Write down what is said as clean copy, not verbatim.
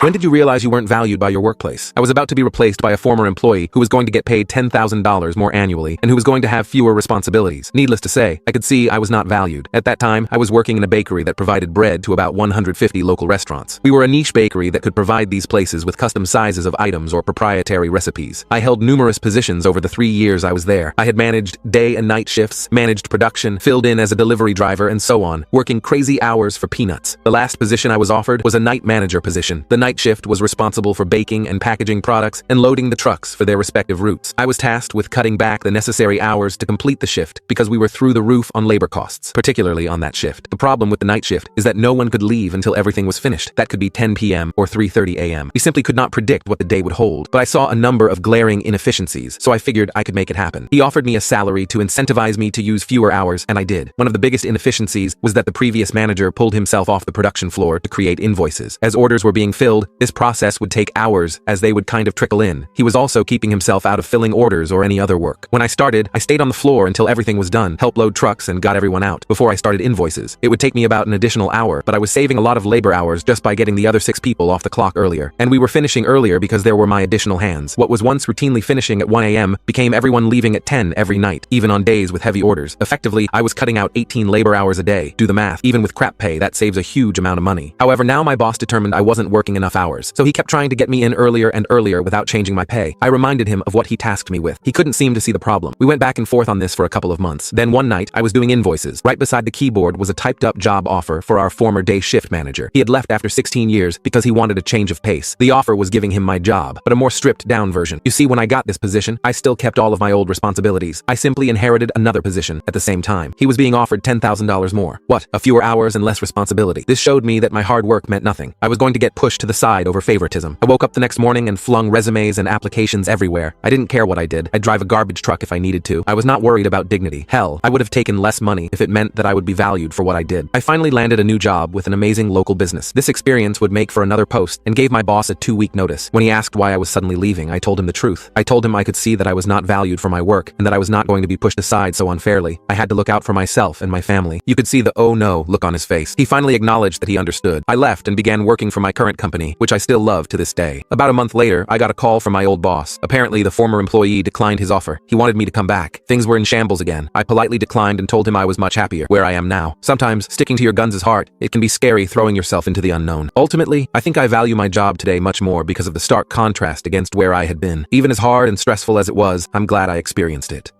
When did you realize you weren't valued by your workplace? I was about to be replaced by a former employee who was going to get paid $10,000 more annually and who was going to have fewer responsibilities. Needless to say, I could see I was not valued. At that time, I was working in a bakery that provided bread to about 150 local restaurants. We were a niche bakery that could provide these places with custom sizes of items or proprietary recipes. I held numerous positions over the 3 years I was there. I had managed day and night shifts, managed production, filled in as a delivery driver, and so on, working crazy hours for peanuts. The last position I was offered was a night manager position. The night shift was responsible for baking and packaging products and loading the trucks for their respective routes. I was tasked with cutting back the necessary hours to complete the shift because we were through the roof on labor costs, particularly on that shift. The problem with the night shift is that no one could leave until everything was finished. That could be 10 p.m. or 3:30 a.m. We simply could not predict what the day would hold, but I saw a number of glaring inefficiencies, so I figured I could make it happen. He offered me a salary to incentivize me to use fewer hours, and I did. One of the biggest inefficiencies was that the previous manager pulled himself off the production floor to create invoices. As orders were being filled, this process would take hours as they would kind of trickle in. He was also keeping himself out of filling orders or any other work. When I started, I stayed on the floor until everything was done, helped load trucks and got everyone out before I started invoices. It would take me about an additional hour, but I was saving a lot of labor hours just by getting the other 6 people off the clock earlier. And we were finishing earlier because there were my additional hands. What was once routinely finishing at 1 a.m. became everyone leaving at 10 every night, even on days with heavy orders. Effectively, I was cutting out 18 labor hours a day. Do the math. Even with crap pay, that saves a huge amount of money. However, now my boss determined I wasn't working enough hours, so he kept trying to get me in earlier and earlier without changing my pay. I reminded him of what he tasked me with. He couldn't seem to see the problem. We went back and forth on this for a couple of months. Then one night, I was doing invoices. Right beside the keyboard was a typed up job offer for our former day shift manager. He had left after 16 years because he wanted a change of pace. The offer was giving him my job, but a more stripped down version. You see, when I got this position, I still kept all of my old responsibilities. I simply inherited another position at the same time. He was being offered $10,000 more. What? A fewer hours and less responsibility. This showed me that my hard work meant nothing. I was going to get pushed to the side over favoritism. I woke up the next morning and flung resumes and applications everywhere. I didn't care what I did. I'd drive a garbage truck if I needed to. I was not worried about dignity. Hell, I would have taken less money if it meant that I would be valued for what I did. I finally landed a new job with an amazing local business. This experience would make for another post and gave my boss a 2-week notice. When he asked why I was suddenly leaving, I told him the truth. I told him I could see that I was not valued for my work and that I was not going to be pushed aside so unfairly. I had to look out for myself and my family. You could see the "oh no" look on his face. He finally acknowledged that he understood. I left and began working for my current company, which I still love to this day. About a month later, I got a call from my old boss. Apparently, the former employee declined his offer. He wanted me to come back. Things were in shambles again. I politely declined and told him I was much happier where I am now. Sometimes, sticking to your guns is hard. It can be scary throwing yourself into the unknown. Ultimately, I think I value my job today much more because of the stark contrast against where I had been. Even as hard and stressful as it was, I'm glad I experienced it.